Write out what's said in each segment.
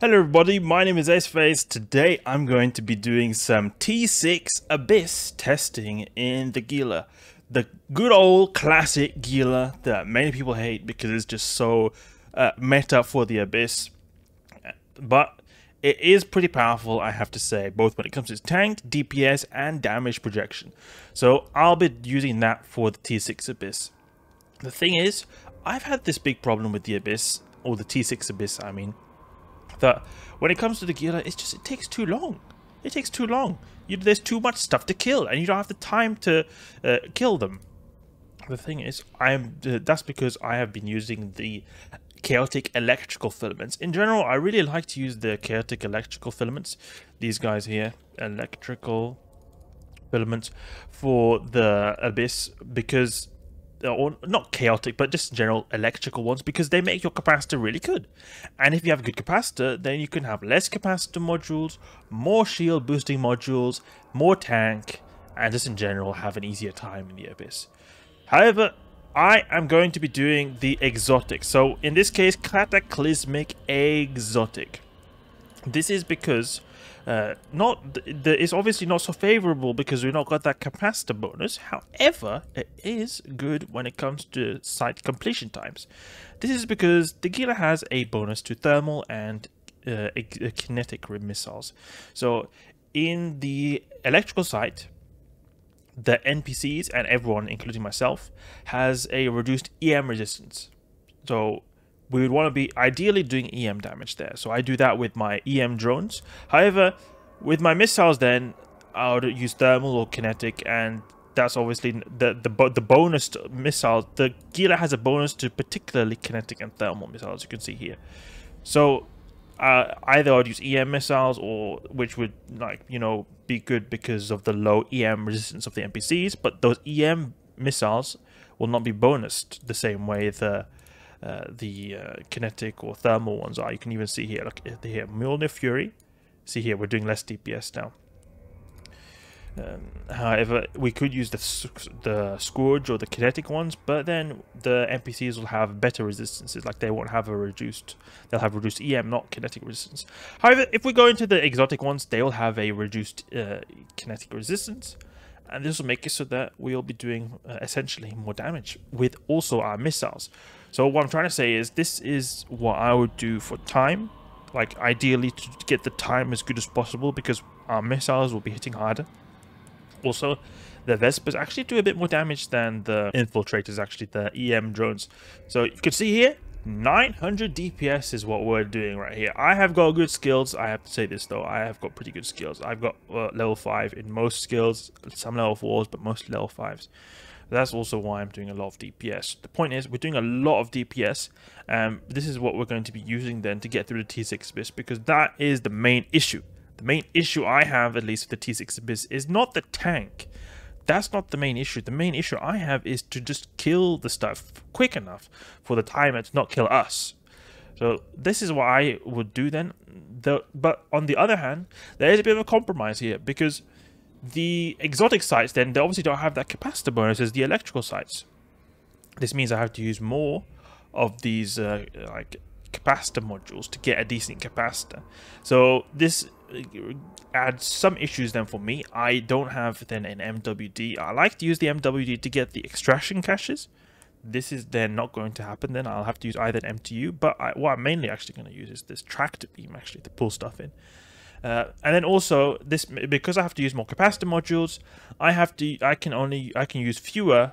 Hello everybody, my name is Aceface. Today I'm going to be doing some T6 Abyss testing in the Gila. The good old classic Gila that many people hate because it's just so meta for the Abyss. But it is pretty powerful, I have to say, both when it comes to its tank, DPS and damage projection. So I'll be using that for the T6 Abyss. The thing is, I've had this big problem with the Abyss, or the T6 Abyss I mean, that when it comes to the Gila, it takes too long. It takes too long. There's too much stuff to kill, and you don't have the time to kill them. The thing is, that's because I have been using the chaotic electrical filaments. In general, I really like to use the chaotic electrical filaments. These guys here, electrical filaments for the Abyss, because or not chaotic, but just general electrical ones, because they make your capacitor really good. And if you have a good capacitor, then you can have less capacitor modules, more shield boosting modules, more tank, and just in general have an easier time in the Abyss. However, I am going to be doing the exotic. So in this case, cataclysmic exotic. This is because it's obviously not so favorable because we've not got that capacitor bonus. However, it is good when it comes to site completion times. This is because the Gila has a bonus to thermal and kinetic missiles. So in the electrical site, the NPCs and everyone, including myself, has a reduced EM resistance. So we would want to be ideally doing EM damage there. So I do that with my EM drones. However, with my missiles then, I would use thermal or kinetic, and that's obviously the bonus to missiles. The Gila has a bonus to particularly kinetic and thermal missiles, you can see here. So either I'd use EM missiles, or which would, like, you know, be good because of the low EM resistance of the NPCs, but those EM missiles will not be bonused the same way the kinetic or thermal ones are. You can even see here, look here, Mjolnir Fury. See here, we're doing less DPS now. However, we could use the Scourge or the kinetic ones, but then the NPCs will have better resistances. Like, they won't have they'll have reduced EM, not kinetic resistance. However, if we go into the exotic ones, they will have a reduced kinetic resistance, and this will make it so that we'll be doing essentially more damage with also our missiles. So what I'm trying to say is, this is what I would do for time, like ideally to get the time as good as possible, because our missiles will be hitting harder. Also, the Vespas actually do a bit more damage than the infiltrators, actually, the EM drones. So you can see here, 900 DPS is what we're doing right here. I have got good skills. I have to say this though, I have got pretty good skills. I've got level 5 in most skills, some level 4s, but mostly level 5s. That's also why I'm doing a lot of DPS. The point is, we're doing a lot of DPS. This is what we're going to be using then to get through the T6 Abyss, because that is the main issue. The main issue I have, at least with the T6 Abyss, is not the tank. That's not the main issue. The main issue I have is to just kill the stuff quick enough for the timer to not kill us. So this is what I would do then. But on the other hand, there is a bit of a compromise here, because the exotic sites then, they obviously don't have that capacitor bonus as the electrical sites. This means I have to use more of these like capacitor modules to get a decent capacitor. So this adds some issues then for me. I don't have then an MWD. I like to use the MWD to get the extraction caches. This is then not going to happen then. I'll have to use either an MTU, but what I'm mainly actually going to use is this tractor beam, actually, to pull stuff in. And then also this, because I have to use more capacitor modules, I can use fewer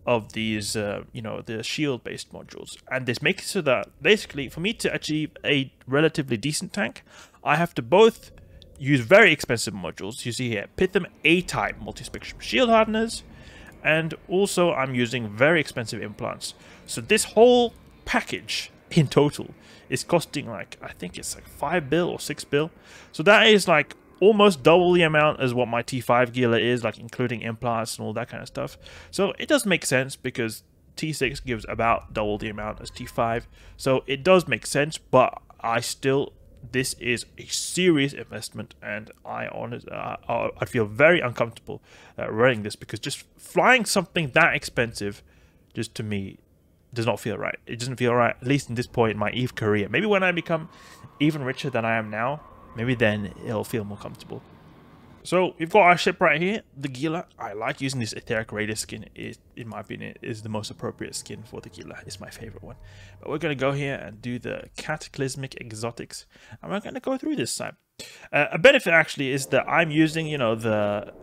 of these you know, the shield based modules, and this makes it so that basically for me to achieve a relatively decent tank, I have to both use very expensive modules. You see here, Pithum A-type multispectrum shield hardeners, and also I'm using very expensive implants. So this whole package in total is costing, like, I think it's like 5 bill or 6 bill. So that is like almost double the amount as what my T5 Gila is, like including implants and all that kind of stuff. So it does make sense, because T6 gives about double the amount as T5. So it does make sense, but this is a serious investment, and I feel very uncomfortable running this, because just flying something that expensive, just to me, does not feel right. It doesn't feel right, at least in this point in my EVE career. Maybe when I become even richer than I am now, maybe then it'll feel more comfortable. So we've got our ship right here, the Gila. I like using this Etheric Radius skin. It, in my opinion, is the most appropriate skin for the Gila. It's my favorite one. But we're going to go here and do the Cataclysmic Exotics. And we're going to go through this side. A benefit actually is that I'm using, you know, the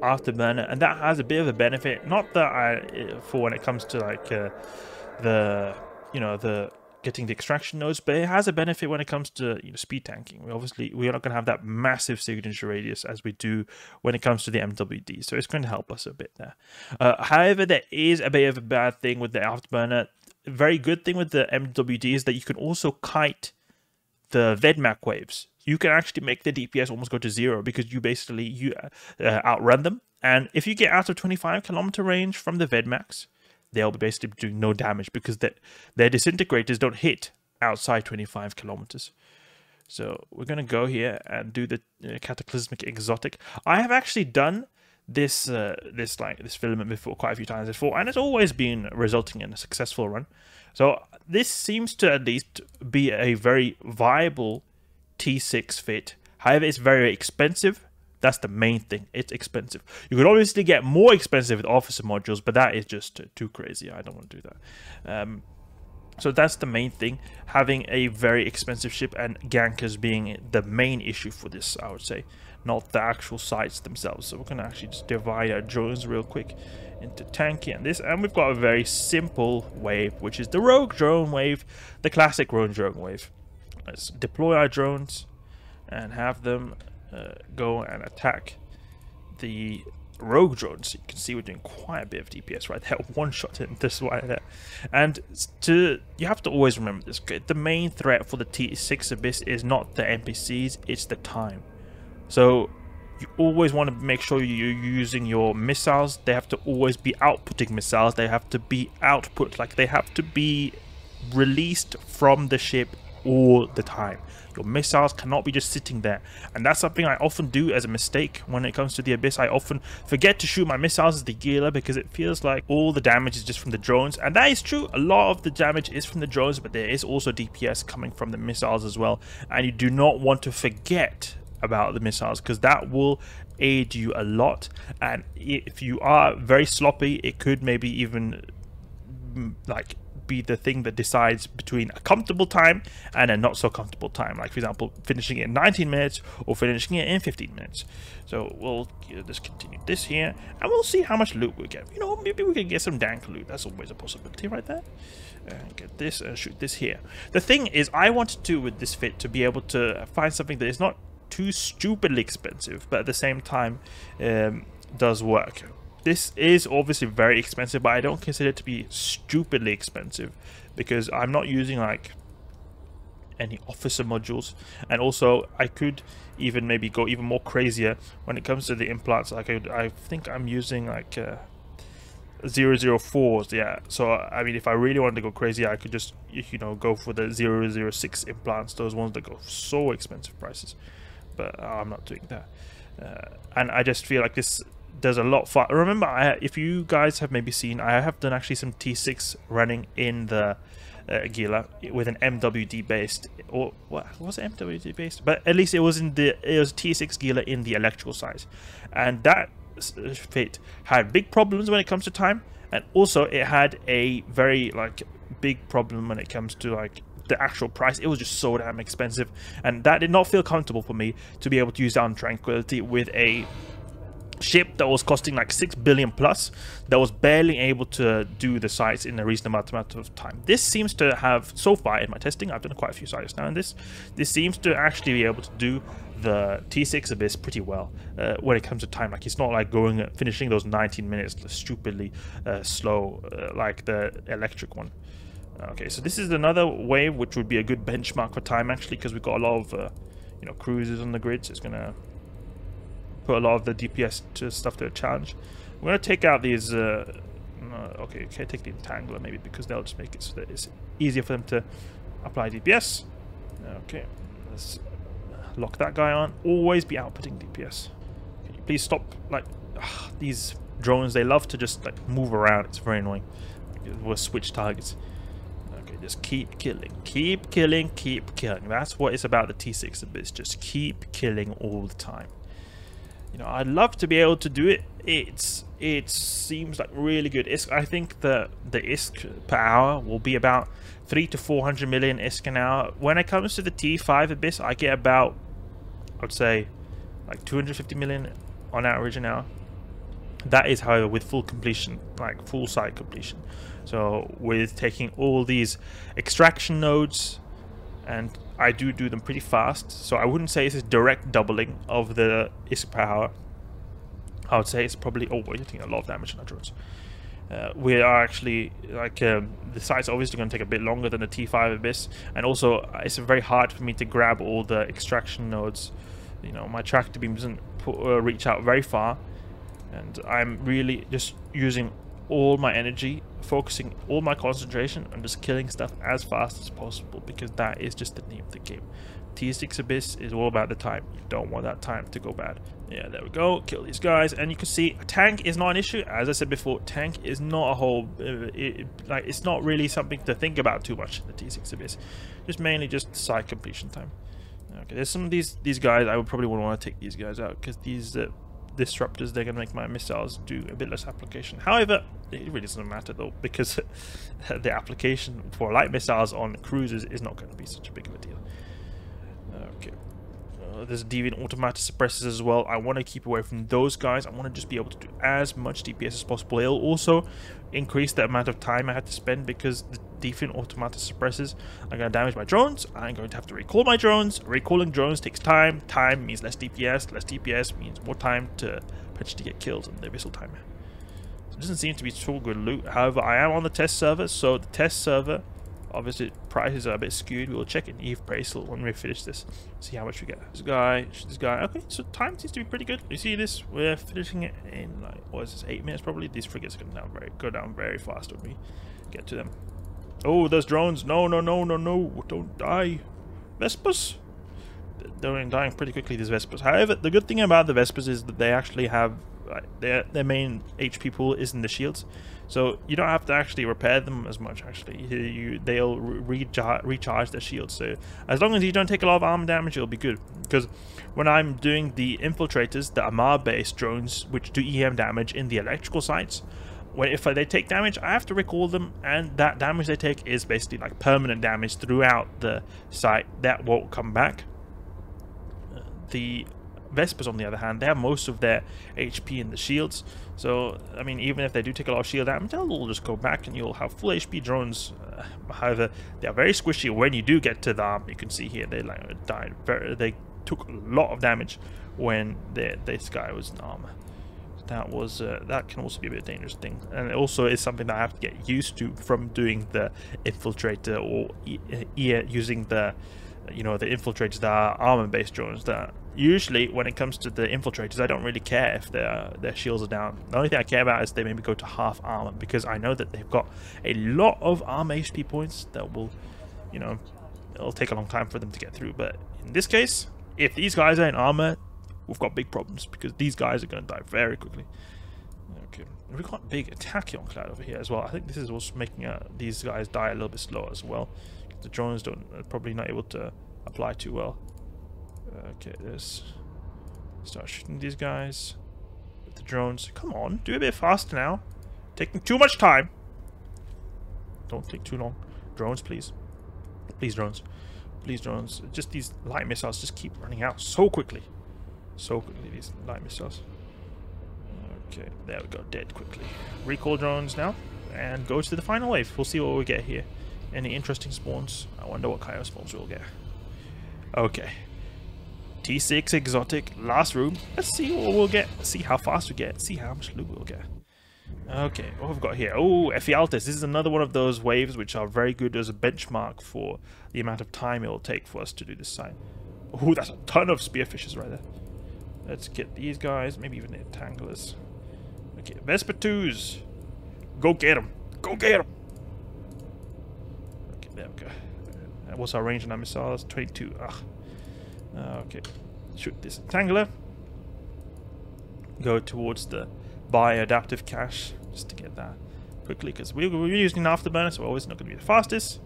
Afterburner, and that has a bit of a benefit. Not that for when it comes to like the getting the extraction nodes, but it has a benefit when it comes to speed tanking. We are not going to have that massive signature radius as we do when it comes to the MWD, so it's going to help us a bit there. However, there is a bit of a bad thing with the Afterburner. A very good thing with the MWD is that you can also kite the Vedmak waves. You can actually make the DPS almost go to 0 because you basically outrun them, and if you get out of 25-kilometer range from the Vedmaks, they'll be basically doing no damage because their disintegrators don't hit outside 25 kilometers. So we're going to go here and do the Cataclysmic Exotic. I have actually done this filament before quite a few times before, and it's always been resulting in a successful run. So this seems to at least be a very viable T6 fit. However, it's very expensive. That's the main thing. It's expensive. You could obviously get more expensive with officer modules, but that is just too crazy. I don't want to do that. So that's the main thing. Having a very expensive ship and gankers being the main issue for this, I would say, not the actual sites themselves. So we're going to actually just divide our drones real quick into tanky and this, and we've got a very simple wave, which is the rogue drone wave, the classic rogue drone wave. Let's deploy our drones and have them go and attack the rogue drones. So you can see we're doing quite a bit of DPS right there, one shot in this one there. And you have to always remember this, okay? The main threat for the T6 Abyss is not the NPCs, it's the time. So you always want to make sure you're using your missiles. They have to always be outputting missiles. They have to be output, like they have to be released from the ship all the time. Your missiles cannot be just sitting there, and that's something I often do as a mistake when it comes to the Abyss. I often forget to shoot my missiles as the Gila because it feels like all the damage is just from the drones, and that is true. A lot of the damage is from the drones, but there is also DPS coming from the missiles as well, and you do not want to forget about the missiles because that will aid you a lot. And if you are very sloppy, it could maybe even like be the thing that decides between a comfortable time and a not so comfortable time, like for example finishing it in 19 minutes or finishing it in 15 minutes. So we'll just continue this here and we'll see how much loot we get. Maybe we can get some dank loot. That's always a possibility right there. And get this and shoot this here. The thing is, I wanted to, with this fit, to be able to find something that is not too stupidly expensive but at the same time does work. This is obviously very expensive, but I don't consider it to be stupidly expensive because I'm not using like any officer modules, and also I could even maybe go even more crazier when it comes to the implants. Like I think I'm using like 004s, yeah. So I mean, if I really wanted to go crazy, I could just go for the 006 implants, those ones that go so expensive prices. But I'm not doing that, and I just feel like this does a lot far. Remember, if you guys have maybe seen, I have done actually some T6 running in the Gila with an MWD based, or what was it, MWD based? But at least it was T6 Gila in the electrical side, and that fit had big problems when it comes to time, and also it had a very big problem when it comes to the actual price. It was just so damn expensive, and that did not feel comfortable for me to be able to use Down Tranquility with a ship that was costing like 6 billion plus, that was barely able to do the sites in a reasonable amount of time. This seems to have, so far in my testing, I've done quite a few sites now in this seems to actually be able to do the T6 Abyss pretty well when it comes to time. Like, it's not like finishing those 19 minutes stupidly slow like the electric one. Okay, so this is another wave which would be a good benchmark for time actually, because we've got a lot of cruisers on the grid, so it's gonna put a lot of the DPS stuff to a challenge. We're going to take out these okay, take the Entangler maybe, because they'll just make it so that it's easier for them to apply DPS. Okay, let's lock that guy on. Always be outputting DPS. Can you please stop these drones, they love to just like move around. It's very annoying. We'll switch targets. Okay, just keep killing, keep killing, keep killing. That's what it's about, the T6 Abyss. Just keep killing all the time. You know, I'd love to be able to do it. It seems like really good. I think the ISK per hour will be about 300 to 400 million ISK an hour. When it comes to the T5 Abyss, I get about, I would say, like 250 million on average an hour. That is, however, with full completion, like full site completion. So with taking all these extraction nodes, and I do them pretty fast. So I wouldn't say it's a direct doubling of the ISK per hour. I would say it's probably, oh, we're hitting a lot of damage on our drones. We are actually, like, the site's obviously going to take a bit longer than the T5 Abyss. And also, it's very hard for me to grab all the extraction nodes. You know, my tractor beam doesn't reach out very far. And I'm really just using all my energy, focusing all my concentration on just killing stuff as fast as possible, because that is just the name of the game. T6 Abyss is all about the time. You don't want that time to go bad. Yeah, there we go. Kill these guys, and you can see a tank is not an issue. As I said before, tank is not a whole like, it's not really something to think about too much in the T6 Abyss. Just mainly just site completion time. Okay, there's some of these guys. I would probably want to take these guys out, because these disruptors, they're going to make my missiles do a bit less application. However, it really doesn't matter though, because the application for light missiles on cruisers is not going to be such a big of a deal. Okay. There's deviant automatic suppressors as well. I want to keep away from those guys. I want to just be able to do as much DPS as possible. It'll also increase the amount of time I have to spend, because the deviant automatic suppressors are going to damage my drones. I'm going to have to recall my drones. Recalling drones takes time. Time means less DPS. Less DPS means more time to potentially get killed in the abyssal timer. So it doesn't seem to be so good loot. However, I am on the test server, so the test server, obviously prices are a bit skewed. We'll check in Eve Bracelet when we finish this. See how much we get. This guy. Okay, so time seems to be pretty good. You see this? We're finishing it in, like, what is this, 8 minutes probably. These frigates go down very fast when we get to them. Oh, those drones. No, don't die. Vespas. They're dying pretty quickly, these Vespas. However, the good thing about the Vespas is that they actually have, their main HP pool is in the shields. So you don't have to actually repair them as much, actually. They'll recharge their shields. So as long as you don't take a lot of armor damage, it'll be good. Because when I'm doing the infiltrators, the Amar-based drones, which do EM damage in the electrical sites, if they take damage, I have to recall them, and that damage they take is basically like permanent damage throughout the site. That won't come back. The Vespas, on the other hand, they have most of their HP in the shields. So, I mean, even if they do take a lot of shield damage, they'll all just go back and you'll have full HP drones. However, they are very squishy when you do get to the arm. You can see here they like died. They took a lot of damage when this guy was in armor. That can also be a bit dangerous thing, and it also is something that I have to get used to from doing the infiltrator, or using the the infiltrators that are armor-based drones. That usually, when it comes to the infiltrators, I don't really care if their shields are down. The only thing I care about is they maybe go to half armor, because I know that they've got a lot of armor HP points that will, it'll take a long time for them to get through. But in this case, if these guys are in armor, we've got big problems, because these guys are going to die very quickly. Okay, we've got big Tachyon Cloud over here as well. I think this is what's making these guys die a little bit slower as well. The drones are probably not able to apply too well. Okay, let's start shooting these guys with the drones. Come on, do a bit faster now. Taking too much time. Don't take too long. Drones, please. Please, drones. Please, drones. Just these light missiles just keep running out so quickly. So quickly, these light missiles. Okay, there we go. Dead quickly. Recall drones now, and go to the final wave. We'll see what we get here. Any interesting spawns? I wonder what kind of spawns we'll get. Okay. T6 exotic, last room. Let's see what we'll get. See how fast we get. See how much loot we'll get. Okay, what have we got here? Oh, Ephialtes. This is another one of those waves which are very good as a benchmark for the amount of time it will take for us to do this site. Oh, that's a ton of spearfishes right there. Let's get these guys. Maybe even the entanglers. Okay, Vespa IIs. Go get them. Go get them. There we go. What's our range on our missiles? 22. Okay. Shoot this entangler. Go towards the buy adaptive cache just to get that quickly, because we're using an Afterburner, so always not going to be the fastest.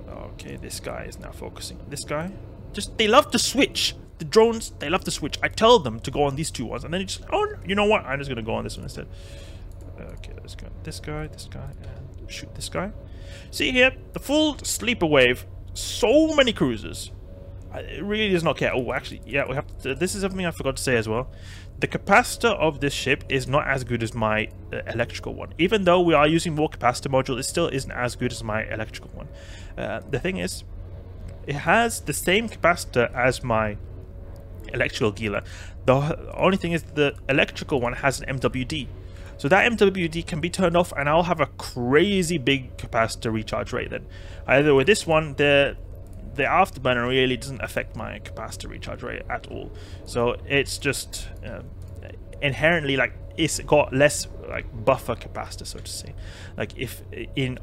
Okay, this guy is now focusing on this guy. Just, they love to switch. The drones, they love to switch. I tell them to go on these two ones, and then it's just, oh, you know what? I'm just going to go on this one instead. Okay, let's go this guy, and shoot this guy. See here, the full sleeper wave. So many cruisers. It really does not care. Oh, actually, yeah, we have to, this is something I forgot to say as well. The capacitor of this ship is not as good as my electrical one. Even though we are using more capacitor module, it still isn't as good as my electrical one. The thing is, it has the same capacitor as my electrical Gila. The only thing is the electrical one has an MWD. So that MWD can be turned off, and I'll have a crazy big capacitor recharge rate then. Either with this one, the Afterburner really doesn't affect my capacitor recharge rate at all. So it's just inherently, like, it's got less like buffer capacitor, so to say. Like, if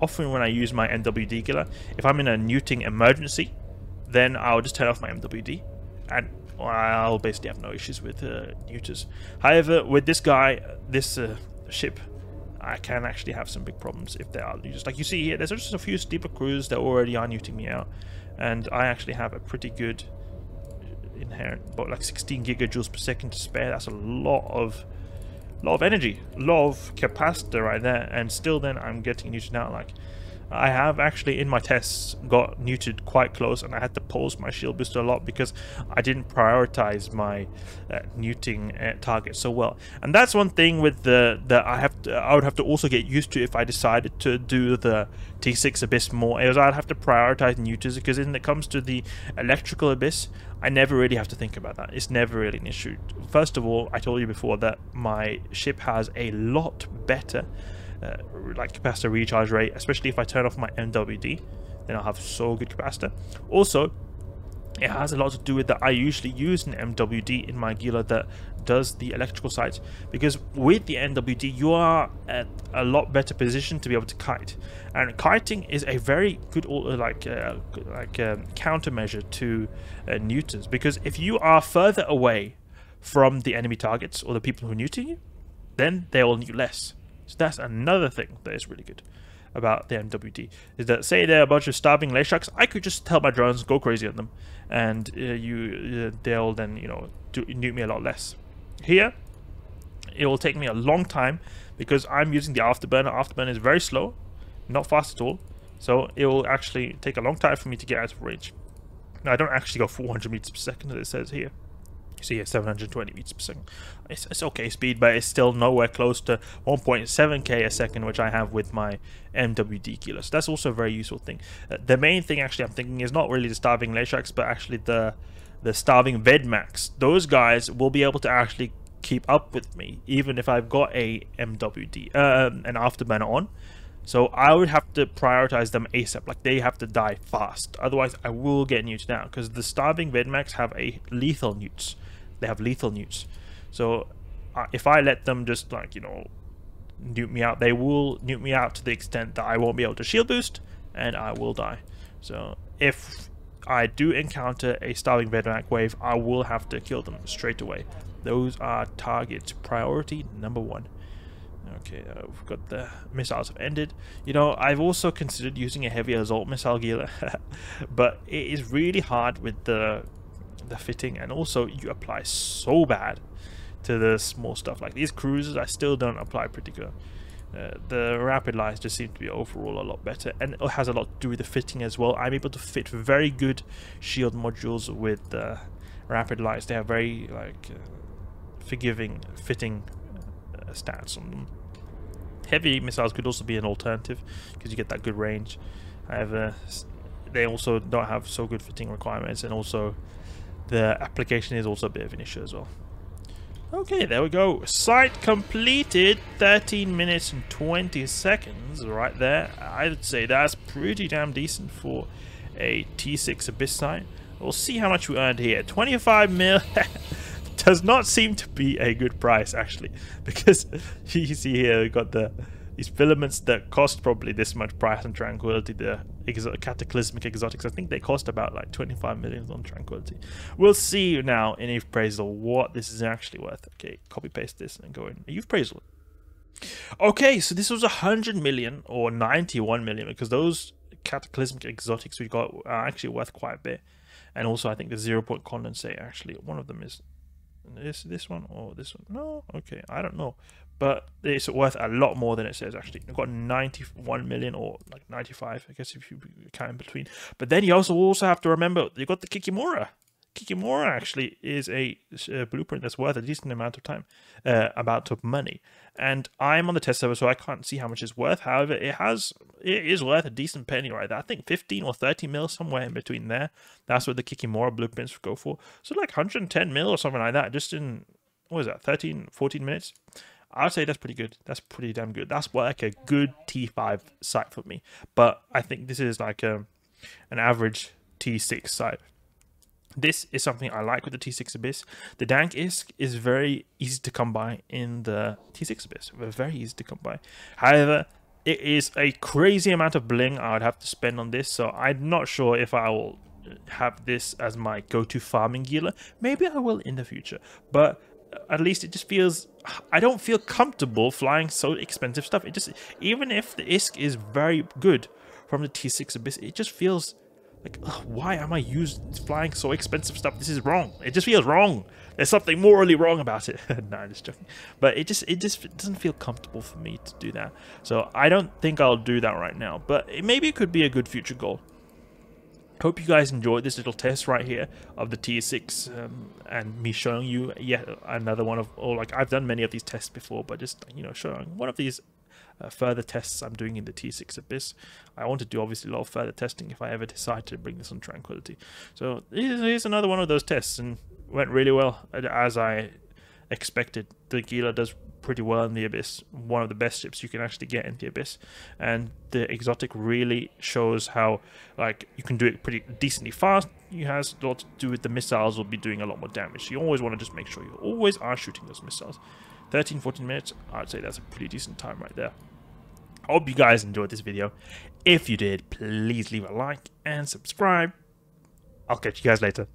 often when I use my MWD Gila, if I'm in a neuting emergency, then I'll just turn off my MWD, and I'll basically have no issues with neuters. However, with this guy, this ship, I can actually have some big problems if they are neuters. Like you see here, there's just a few steeper crews that already are neuting me out, and I actually have a pretty good inherent, about like 16 gigajoules per second to spare. That's a lot of energy, a lot of capacitor right there, and still then I'm getting neutered out. Like, I have actually in my tests got neutered quite close, and I had to pause my shield booster a lot because I didn't prioritize my neuting target so well. And that's one thing with I would have to also get used to if I decided to do the T6 Abyss more. Is I'd have to prioritize neuters, because when it comes to the electrical Abyss, I never really have to think about that. It's never really an issue. First of all, I told you before that my ship has a lot better like capacitor recharge rate, especially if I turn off my MWD, then I'll have so good capacitor. Also, it has a lot to do with that I usually use an MWD in my Gila that does the electrical sides, because with the MWD you are at a lot better position to be able to kite, and kiting is a very good countermeasure to neuters, because if you are further away from the enemy targets or the people who are neuting you, then they will neut less. So that's another thing that is really good about the MWD, is that say there are a bunch of starving lay sharks, I could just tell my drones go crazy on them, and they'll then, you know, nuke me a lot less. Here, it will take me a long time because I'm using the Afterburner. Afterburner is very slow, not fast at all, so it will actually take a long time for me to get out of range. Now, I don't actually go 400 meters per second as it says here. You see here 720 meters per second. It's okay speed, but it's still nowhere close to 1.7k a second, which I have with my MWD Gila. So that's also a very useful thing. The main thing actually I'm thinking is not really the starving lay sharks, but actually the starving Vedmax. Those guys will be able to actually keep up with me, even if I've got a MWD, an Afterburner on. So I would have to prioritize them ASAP. Like, they have to die fast, otherwise I will get neuted out, because the starving Vedmax have a lethal neuts. They have lethal neuts. So if I let them just, like, you know, nuke me out, they will nuke me out to the extent that I won't be able to shield boost and I will die. So if I do encounter a starving Vedmax wave, I will have to kill them straight away. Those are target priority number 1. Okay, we've got the missiles have ended. You know, I've also considered using a heavy assault missile Gila, but it is really hard with the fitting, and also you apply so bad to the small stuff. Like these cruisers, I still don't apply pretty good. The rapid lights just seem to be overall a lot better, and it has a lot to do with the fitting as well. I'm able to fit very good shield modules with the rapid lights. They have very forgiving fitting stats on them. Heavy missiles could also be an alternative because you get that good range. However, they also don't have so good fitting requirements, and also the application is also a bit of an issue as well. Okay, there we go. Site completed. 13 minutes and 20 seconds right there. I would say that's pretty damn decent for a T6 Abyss site. We'll see how much we earned here. 25 mil. Does not seem to be a good price actually, because you see here we got the, these filaments that cost probably this much price on Tranquility, the cataclysmic exotics, I think they cost about like 25 million on Tranquility. We'll see now in EVE Appraisal what this is actually worth. Okay, copy paste this and go in EVE Appraisal. Okay, so this was 100 million or 91 million, because those cataclysmic exotics we got are actually worth quite a bit. And also I think the 0-point condensate, actually one of them is this one or this one. No, okay, I don't know, but it's worth a lot more than it says. Actually, you've got 91 million or like 95, I guess, if you count in between. But then you also have to remember you got the Kikimora. Kikimora actually is a blueprint that's worth a decent amount of time, amount of money. And I'm on the test server, so I can't see how much it's worth. However, it is worth a decent penny right there. I think 15 or 30 mil, somewhere in between there. That's what the Kikimora blueprints go for. So like 110 mil or something like that, just in, what is that, 13, 14 minutes? I'd say that's pretty good. That's pretty damn good. That's like a good T5 site for me. But I think this is like an average T6 site. This is something I like with the T6 Abyss. The Dank ISK is very easy to come by in the T6 Abyss. Very easy to come by. However, it is a crazy amount of bling I would have to spend on this, so I'm not sure if I will have this as my go-to farming Gila. Maybe I will in the future, but at least it just feels... I don't feel comfortable flying so expensive stuff. It just... Even if the ISK is very good from the T6 Abyss, it just feels... like, ugh, why am I flying so expensive stuff? This is wrong. It just feels wrong. There's something morally wrong about it. No, I'm just joking. But it just doesn't feel comfortable for me to do that. So I don't think I'll do that right now. But maybe it could be a good future goal. Hope you guys enjoyed this little test right here of the T6 and me showing you yet another one of, or like I've done many of these tests before, but just, you know, showing one of these further tests I'm doing in the T6 Abyss. I want to do obviously a lot of further testing if I ever decide to bring this on Tranquility. So here's another one of those tests, and went really well as I expected. The Gila does pretty well in the Abyss, one of the best ships you can actually get in the Abyss, and the exotic really shows how like you can do it pretty decently fast. It has a lot to do with the missiles will be doing a lot more damage. You always want to just make sure you always are shooting those missiles. 13-14 minutes, I'd say that's a pretty decent time right there. I hope you guys enjoyed this video. If you did, please leave a like and subscribe. I'll catch you guys later.